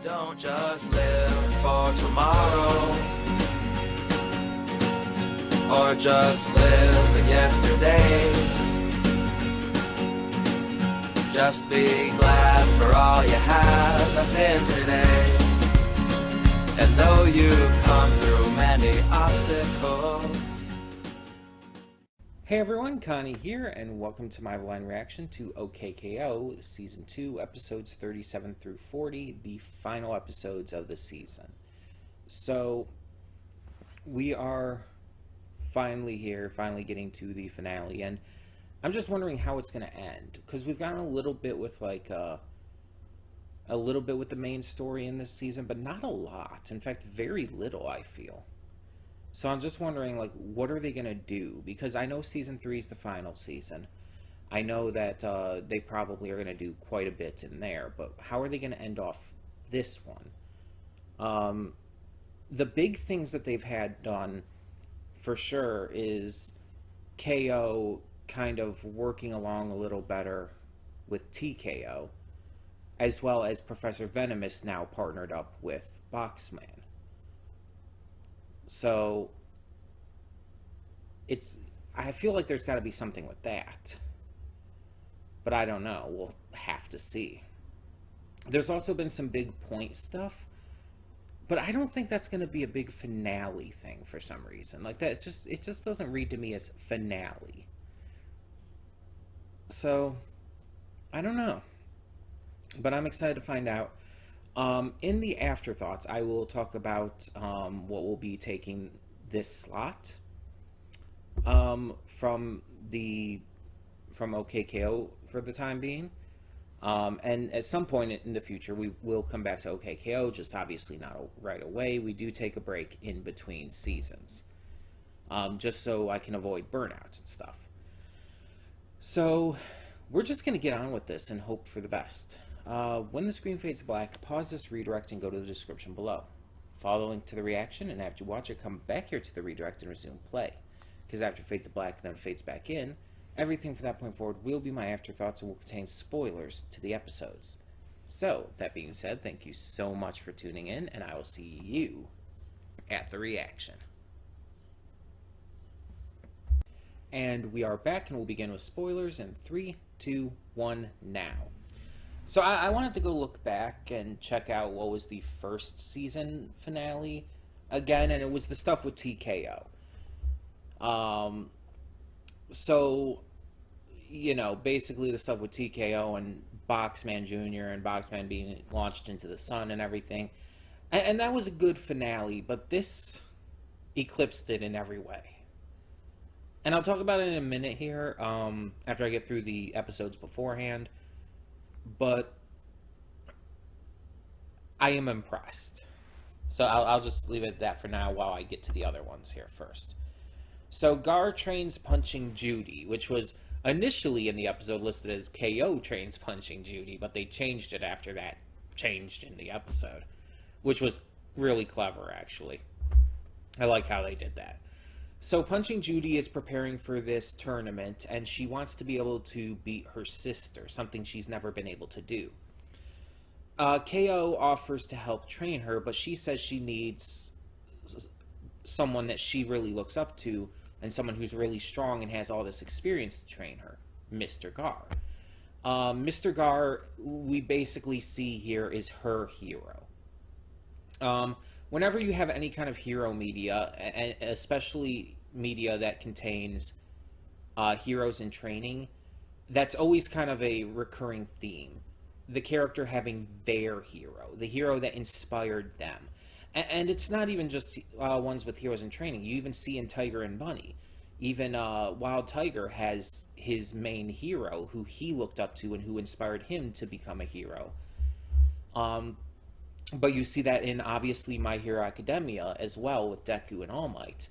Don't just live for tomorrow, or just live in yesterday. Just be glad for all you have that's in today. And though you've come through many obstacles. Hey everyone, Connie here, and welcome to my blind reaction to OKKO Season 2, Episodes 37 through 40, the final episodes of the season. So, we are finally here, finally getting to the finale, and I'm just wondering how it's going to end, because we've gotten a little bit with, a little bit with the main story in this season, but not a lot. In fact, very little, I feel. So I'm just wondering, what are they going to do? Because I know Season 3 is the final season. I know that they probably are going to do quite a bit in there, but how are they going to end off this one? The big things that they've had done, for sure, is KO kind of working along a little better with TKO, as well as Professor Venomous now partnered up with Boxman. So, I feel like there's got to be something with that. But I don't know. We'll have to see. There's also been some big point stuff, but I don't think that's going to be a big finale thing for some reason. It just doesn't read to me as finale. So, I don't know. But I'm excited to find out. In the afterthoughts, I will talk about what will be taking this slot from OKKO for the time being. And at some point in the future, we will come back to OKKO, just obviously not right away. We do take a break in between seasons, just so I can avoid burnout and stuff. So we're just going to get on with this and hope for the best. When the screen fades black, pause this redirect and go to the description below. Follow the link to the reaction, and after you watch it, come back here to the redirect and resume play. Because after it fades to black and then fades back in, everything from that point forward will be my afterthoughts and will contain spoilers to the episodes. So, that being said, thank you so much for tuning in, and I will see you at the reaction. And we are back, and we'll begin with spoilers in 3, 2, 1, now. So I wanted to go look back and check out what was the first season finale again, and it was the stuff with TKO. So, basically the stuff with TKO and Boxman Jr. and Boxman being launched into the sun and everything. And that was a good finale, but this eclipsed it in every way. And I'll talk about it in a minute here, after I get through the episodes beforehand. But I am impressed. So I'll just leave it at that for now while I get to the other ones here first. So Gar trains punching Judy, which was initially in the episode listed as KO trains punching Judy, but they changed it after that changed in the episode, which was really clever, actually. I like how they did that. So Punching Judy is preparing for this tournament, and she wants to be able to beat her sister, something she's never been able to do. KO offers to help train her, but she says she needs someone that she really looks up to, and someone who's really strong and has all this experience to train her, Mr. Gar. Mr. Gar, we basically see here, is her hero. Whenever you have any kind of hero media, and especially media that contains heroes in training, that's always kind of a recurring theme. The character having their hero, the hero that inspired them. And it's not even just ones with heroes in training. You even see in Tiger and Bunny. Even Wild Tiger has his main hero who he looked up to and who inspired him to become a hero. But you see that in, obviously, My Hero Academia as well, with Deku and All Might.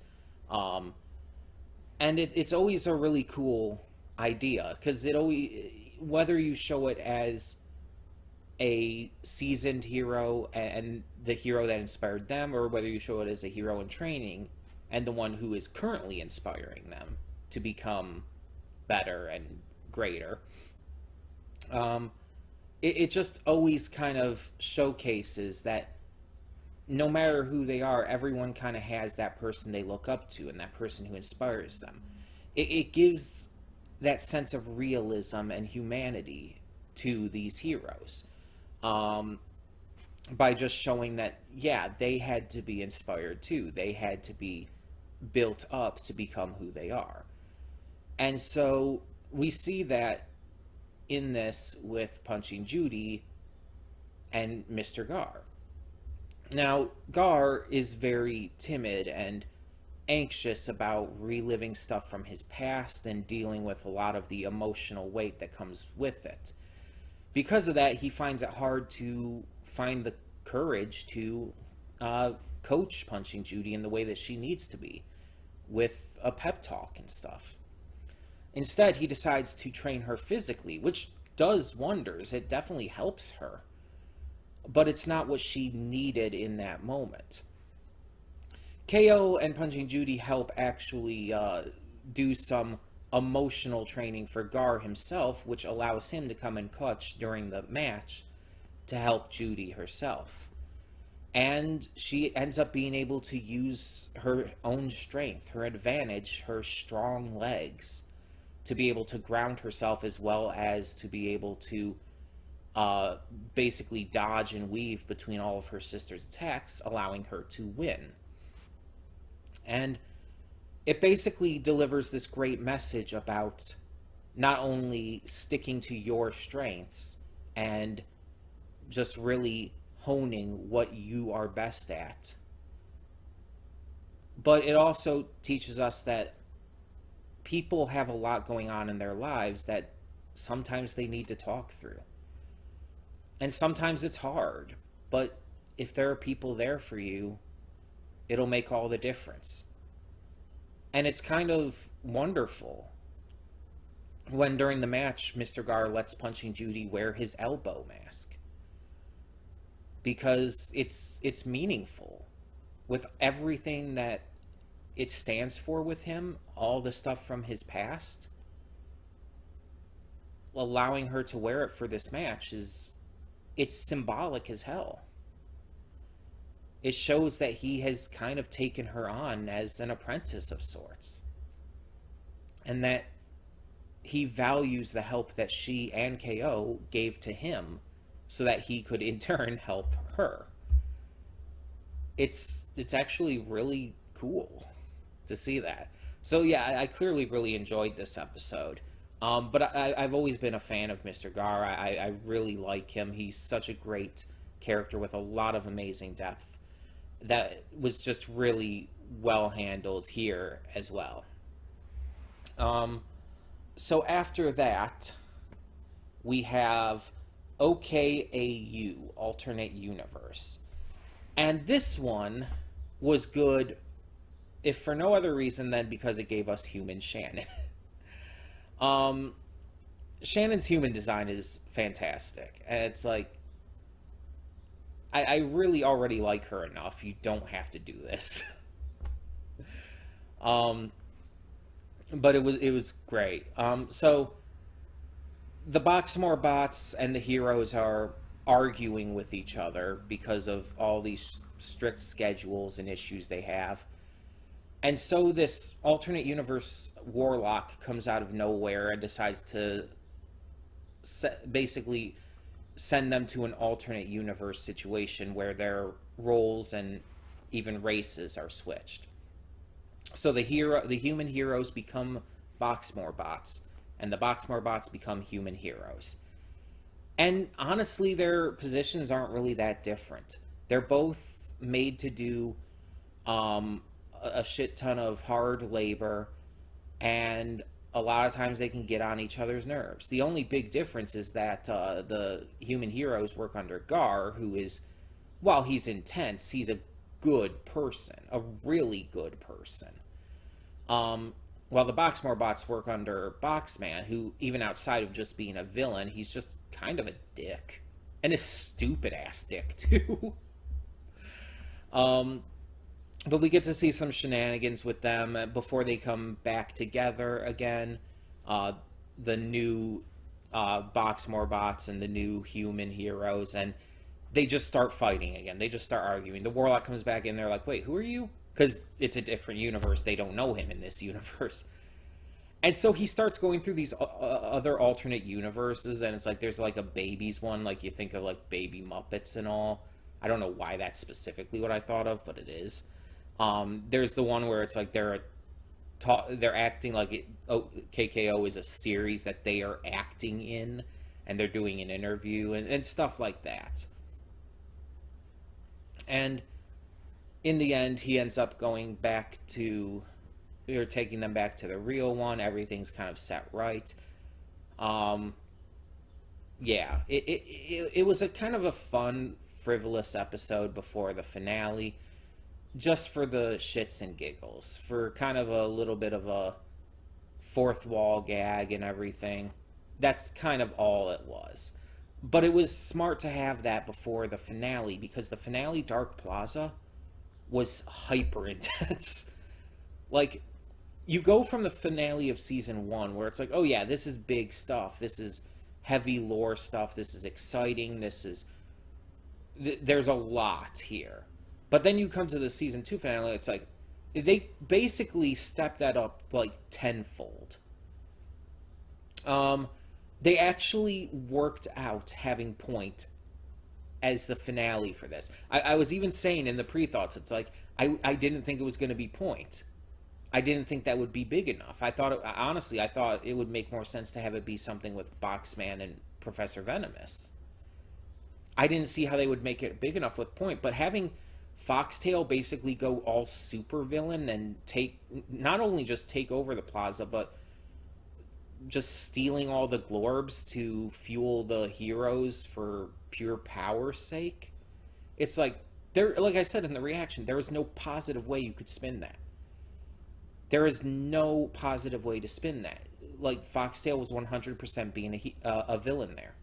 And it's always a really cool idea, because it always, whether you show it as a seasoned hero and the hero that inspired them, or whether you show it as a hero in training and the one who is currently inspiring them to become better and greater, it just always kind of showcases that no matter who they are, everyone kind of has that person they look up to and that person who inspires them. It gives that sense of realism and humanity to these heroes, by just showing that, yeah, they had to be inspired too. They had to be built up to become who they are. And so we see that in this with Punching Judy and Mr. Gar. Now, Gar is very timid and anxious about reliving stuff from his past and dealing with a lot of the emotional weight that comes with it. Because of that, he finds it hard to find the courage to coach Punching Judy in the way that she needs to be, with a pep talk and stuff. Instead, he decides to train her physically, which does wonders. It definitely helps her. But it's not what she needed in that moment. KO and Punching Judy help actually do some emotional training for Gar himself, which allows him to come in clutch during the match to help Judy herself. And she ends up being able to use her own strength, her advantage, her strong legs, to be able to ground herself, as well as to be able to basically dodge and weave between all of her sister's attacks, allowing her to win. And it basically delivers this great message about not only sticking to your strengths and just really honing what you are best at, but it also teaches us that people have a lot going on in their lives that sometimes they need to talk through. And sometimes it's hard, but if there are people there for you, it'll make all the difference. And it's kind of wonderful when during the match, Mr. Gar lets Punching Judy wear his elbow mask. Because it's meaningful. With everything that it stands for with him, all the stuff from his past, allowing her to wear it for this match it's symbolic as hell. It shows that he has kind of taken her on as an apprentice of sorts. And that he values the help that she and KO gave to him so that he could in turn help her. It's actually really cool to see that. So yeah, I clearly really enjoyed this episode. But I've always been a fan of Mr. Gar. I really like him. He's such a great character with a lot of amazing depth. That was just really well handled here as well. So after that, we have OKAU, Alternate Universe. And this one was good, if for no other reason than because it gave us human Shannon. Shannon's human design is fantastic. And it's like, I really already like her enough. You don't have to do this. But it was great. So the Boxmore bots and the heroes are arguing with each other because of all these strict schedules and issues they have. And so this alternate universe warlock comes out of nowhere and decides to basically send them to an alternate universe situation where their roles and even races are switched. So the human heroes become Boxmore bots, and the Boxmore bots become human heroes. And honestly, their positions aren't really that different. They're both made to do a shit ton of hard labor, and a lot of times they can get on each other's nerves. The only big difference is that the human heroes work under Gar, who is, while he's intense, he's a good person, a really good person. While the Boxmore bots work under Boxman, who, even outside of just being a villain, he's just kind of a dick. And a stupid-ass dick, too. But we get to see some shenanigans with them before they come back together again. The new Boxmore bots and the new human heroes, and they just start fighting again. They just start arguing. The Warlock comes back in, they're like, wait, who are you? Because it's a different universe. They don't know him in this universe. And so he starts going through these other alternate universes, and it's like there's like a babies one, like you think of like Baby Muppets and all. I don't know why that's specifically what I thought of, but it is. There's the one where it's like they're acting like KKO is a series that they are acting in, and they're doing an interview and stuff like that. And in the end, he ends up going back to, or taking them back to the real one. Everything's kind of set right. Yeah, it was a kind of a fun, frivolous episode before the finale, just for the shits and giggles, for kind of a little bit of a fourth wall gag and everything. That's kind of all it was. But it was smart to have that before the finale, because the finale, Dark Plaza, was hyper intense. Like, you go from the finale of season 1, where it's like, oh yeah, this is big stuff, this is heavy lore stuff, this is exciting, there's a lot here. But then you come to the season 2 finale, it's like, they basically stepped that up like tenfold. They actually worked out having P.O.I.N.T as the finale for this. I was even saying in the pre-thoughts, it's like, I didn't think it was going to be P.O.I.N.T. I didn't think that would be big enough. I thought it would make more sense to have it be something with Boxman and Professor Venomous. I didn't see how they would make it big enough with P.O.I.N.T, but having Foxtail basically go all super villain and not only just take over the plaza, but just stealing all the glorbs to fuel the heroes for pure power's sake. It's like, like I said in the reaction, there is no positive way you could spin that. There is no positive way to spin that. Like, Foxtail was 100% being a villain there.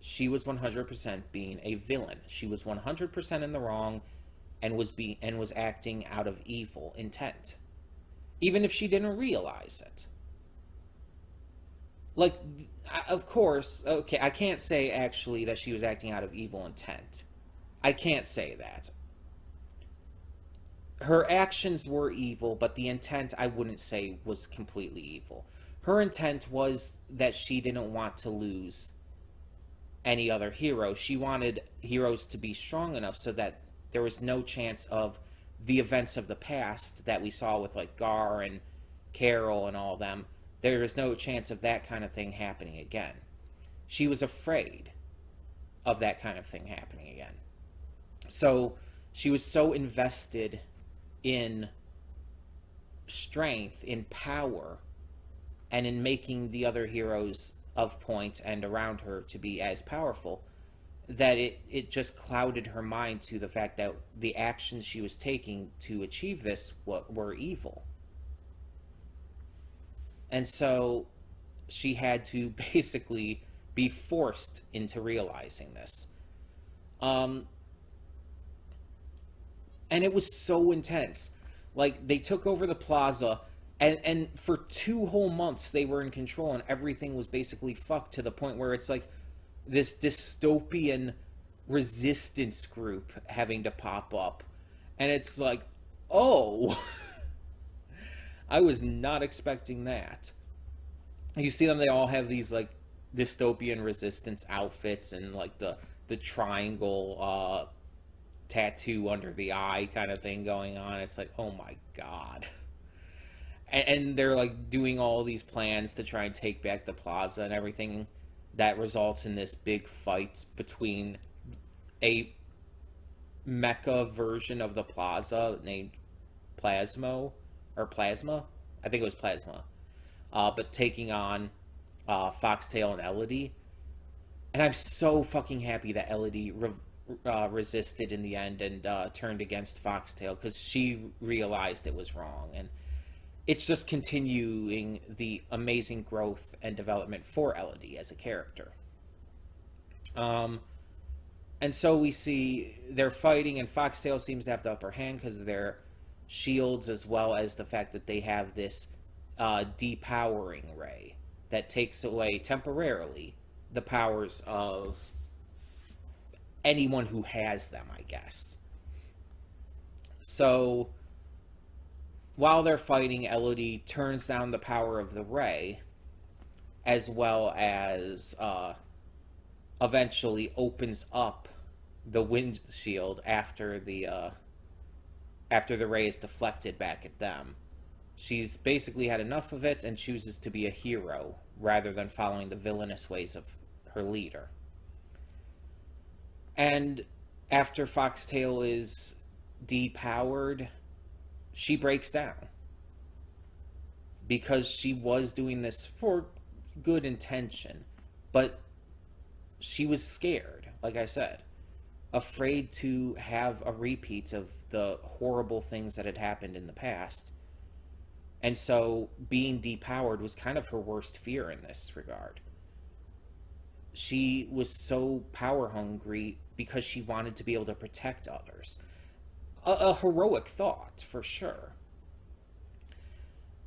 She was 100% being a villain. She was 100% in the wrong, and was acting out of evil intent, even if she didn't realize it. Like, of course, okay, I can't say actually that she was acting out of evil intent. I can't say that. Her actions were evil, but the intent, I wouldn't say, was completely evil. Her intent was that she didn't want to lose any other hero. She wanted heroes to be strong enough so that there was no chance of the events of the past that we saw with like Gar and Carol and all them. There was no chance of that kind of thing happening again. She was afraid of that kind of thing happening again. So she was so invested in strength, in power, and in making the other heroes of P.O.I.N.T and around her to be as powerful, that it just clouded her mind to the fact that the actions she was taking to achieve this were evil. And so she had to basically be forced into realizing this. And it was so intense. Like, they took over the plaza, and for 2 whole months they were in control, and everything was basically fucked, to the point where it's like this dystopian resistance group having to pop up. And it's like, oh, I was not expecting that. You see them, they all have these like dystopian resistance outfits and like the triangle tattoo under the eye kind of thing going on. It's like, oh my god. And they're like doing all these plans to try and take back the plaza and everything. That results in this big fight between a mecha version of the plaza named Plasma. I think it was Plasma. But taking on Foxtail and Elodie. And I'm so fucking happy that Elodie resisted in the end and turned against Foxtail, because she realized it was wrong. And it's just continuing the amazing growth and development for Elodie as a character. And so we see they're fighting, and Foxtail seems to have the upper hand because of their shields, as well as the fact that they have this depowering ray that takes away temporarily the powers of anyone who has them, I guess. So while they're fighting, Elodie turns down the power of the ray, as well as eventually opens up the windshield after the ray is deflected back at them. She's basically had enough of it and chooses to be a hero rather than following the villainous ways of her leader. And after Foxtail is depowered, she breaks down. Because she was doing this for good intention, but she was scared, like I said, afraid to have a repeat of the horrible things that had happened in the past. And so being depowered was kind of her worst fear in this regard. She was so power hungry because she wanted to be able to protect others. A heroic thought, for sure.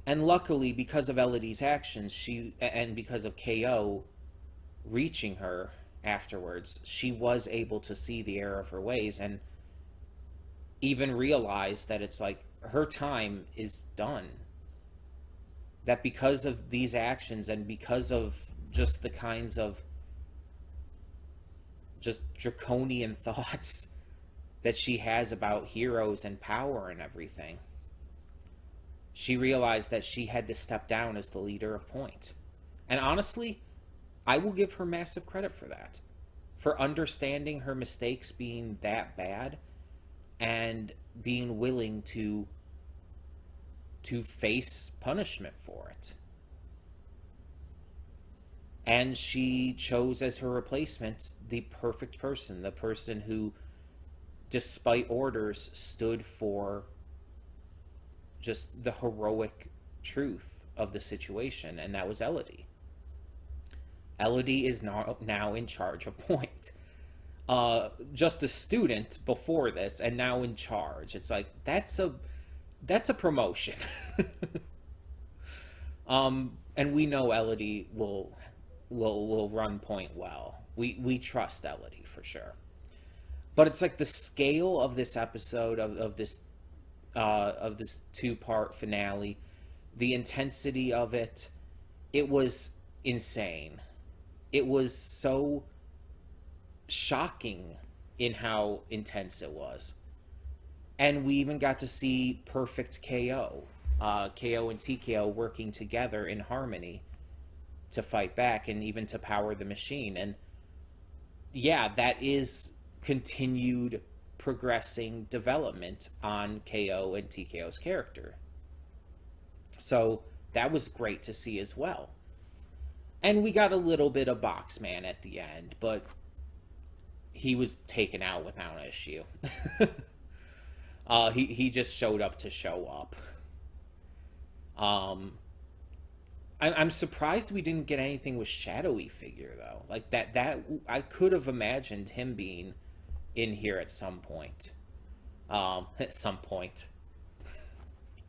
And luckily, because of Elodie's actions, and because of KO reaching her afterwards, she was able to see the error of her ways and even realize that it's like her time is done. That because of these actions and because of just the kinds of just draconian thoughts that she has about heroes and power and everything, she realized that she had to step down as the leader of P.O.I.N.T. And honestly, I will give her massive credit for that. For understanding her mistakes being that bad and being willing to face punishment for it. And she chose as her replacement the perfect person, the person who, despite orders, stood for just the heroic truth of the situation, and that was Elodie. Elodie is now in charge of P.O.I.N.T. Just a student before this, and now in charge. It's like, that's a promotion. And we know Elodie will run P.O.I.N.T well. We trust Elodie for sure. But it's like the scale of this episode of this 2-part finale, the intensity of it, it was insane. It was so shocking in how intense it was. And we even got to see perfect KO. KO and TKO working together in harmony to fight back and even to power the machine. And yeah, that is continued progressing development on KO and TKO's character. So that was great to see as well. And we got a little bit of Boxman at the end, but he was taken out without an issue. He just showed up to show up. I'm surprised we didn't get anything with Shadowy Figure though. Like that I could have imagined him being in here at some point. At some point.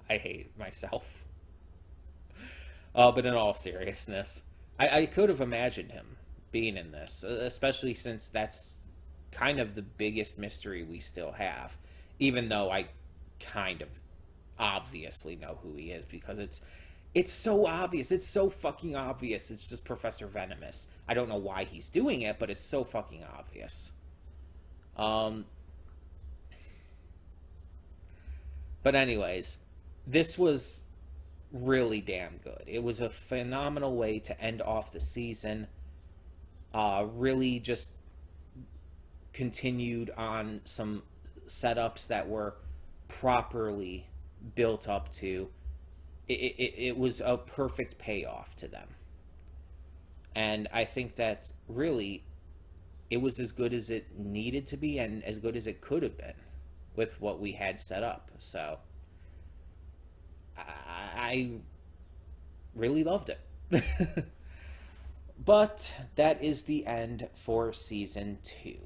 I hate myself. But in all seriousness, I could have imagined him being in this, especially since that's kind of the biggest mystery we still have. Even though I kind of obviously know who he is, because it's so obvious. It's so fucking obvious. It's just Professor Venomous. I don't know why he's doing it, but it's so fucking obvious. But anyways, this was really damn good. It was a phenomenal way to end off the season. Really just continued on some setups that were properly built up to. It was a perfect payoff to them. And I think that really it was as good as it needed to be and as good as it could have been with what we had set up. So I really loved it. But that is the end for season 2.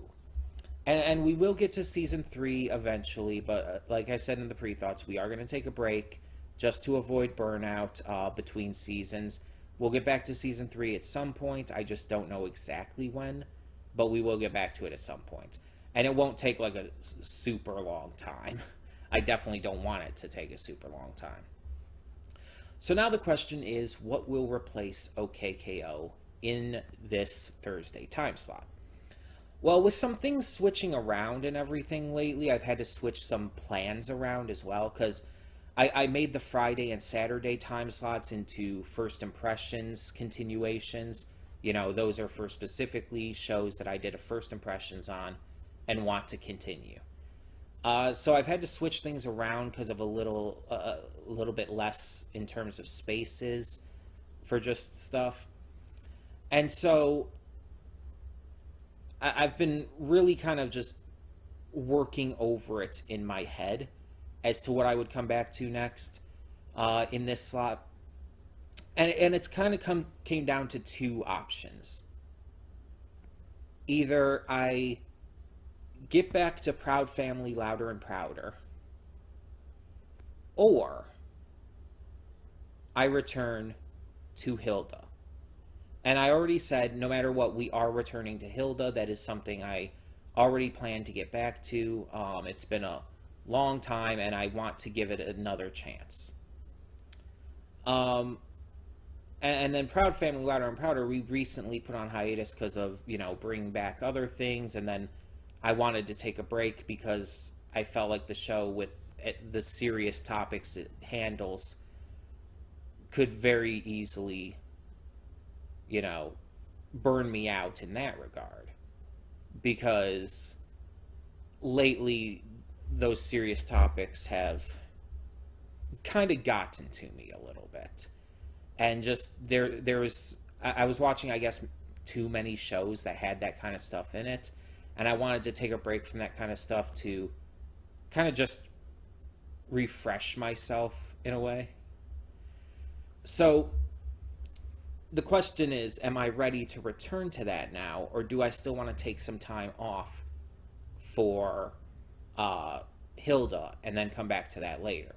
And we will get to season 3 eventually, but like I said in the pre-thoughts, we are going to take a break just to avoid burnout between seasons. We'll get back to season 3 at some point. I just don't know exactly when, but we will get back to it at some point. And it won't take like a super long time. I definitely don't want it to take a super long time. So now the question is, what will replace OKKO in this Thursday time slot? Well, with some things switching around and everything lately, I've had to switch some plans around as well, because I made the Friday and Saturday time slots into first impressions continuations. You know, those are for specifically shows that I did a first impressions on and want to continue. So I've had to switch things around because of a little bit less in terms of spaces for just stuff. And so I've been really kind of just working over it in my head as to what I would come back to next in this slot. And it's kind of came down to two options. Either I get back to Proud Family, Louder and Prouder, or I return to Hilda. And I already said, no matter what, we are returning to Hilda. That is something I already planned to get back to. It's been a long time, and I want to give it another chance. And then Proud Family, Louder and Prouder, we recently put on hiatus because of, bringing back other things, and then I wanted to take a break because I felt like the show, with the serious topics it handles, could very easily, burn me out in that regard. Because lately, those serious topics have kind of gotten to me a little bit. And just, I was watching, I guess, too many shows that had that kind of stuff in it. And I wanted to take a break from that kind of stuff to kind of just refresh myself in a way. So the question is, am I ready to return to that now, or do I still want to take some time off for Hilda and then come back to that later?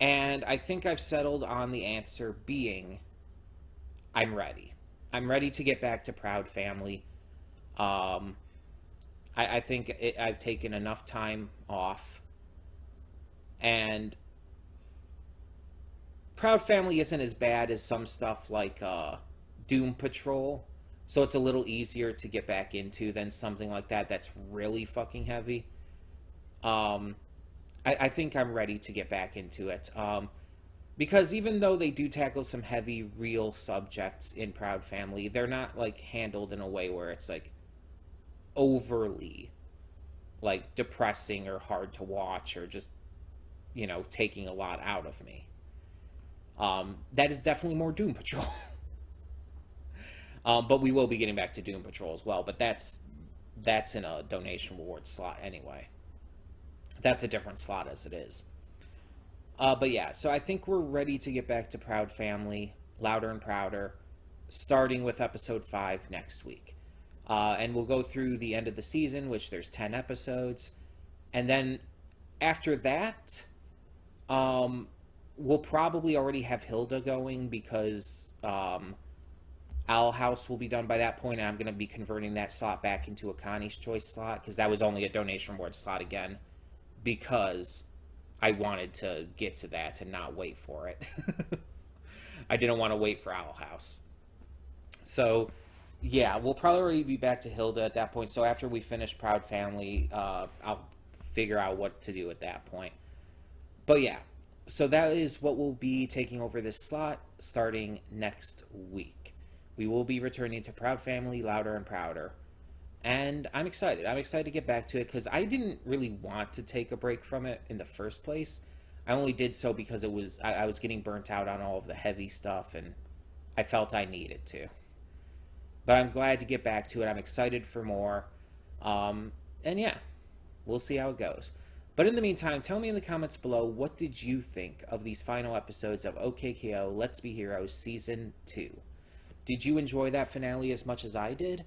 And I think I've settled on the answer being, I'm ready. I'm ready to get back to Proud Family. I think I've taken enough time off, and Proud Family isn't as bad as some stuff like Doom Patrol, so it's a little easier to get back into than something like that that's really fucking heavy. I think I'm ready to get back into it, because even though they do tackle some heavy, real subjects in Proud Family, they're not like handled in a way where it's like overly like depressing or hard to watch or just taking a lot out of me. That is definitely more Doom Patrol. But we will be getting back to Doom Patrol as well, but that's in a donation reward slot anyway. That's a different slot as it is. But yeah, so I think we're ready to get back to Proud Family, Louder and Prouder, starting with episode 5 next week. And we'll go through the end of the season, which there's 10 episodes. And then after that, we'll probably already have Hilda going because Owl House will be done by that point, and I'm going to be converting that slot back into a Connie's Choice slot because that was only a donation reward slot again because I wanted to get to that and not wait for it. I didn't want to wait for Owl House. So yeah, we'll probably already be back to Hilda at that point. So after we finish Proud Family, I'll figure out what to do at that point. But yeah, so that is what will be taking over this slot starting next week. We will be returning to Proud Family, Louder and Prouder. And I'm excited. I'm excited to get back to it because I didn't really want to take a break from it in the first place. I only did so because I was getting burnt out on all of the heavy stuff and I felt I needed to. But I'm glad to get back to it. I'm excited for more. And yeah, we'll see how it goes. But in the meantime, tell me in the comments below, what did you think of these final episodes of OKKO Let's Be Heroes Season 2? Did you enjoy that finale as much as I did?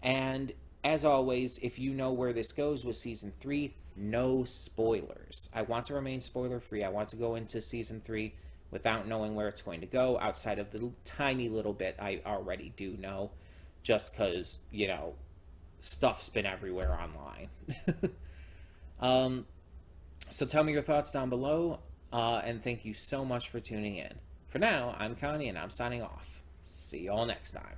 And as always, if you know where this goes with Season 3, no spoilers. I want to remain spoiler-free. I want to go into Season 3 without knowing where it's going to go, outside of the tiny little bit I already do know, just because, stuff's been everywhere online. So tell me your thoughts down below, and thank you so much for tuning in. For now, I'm Connie, and I'm signing off. See you all next time.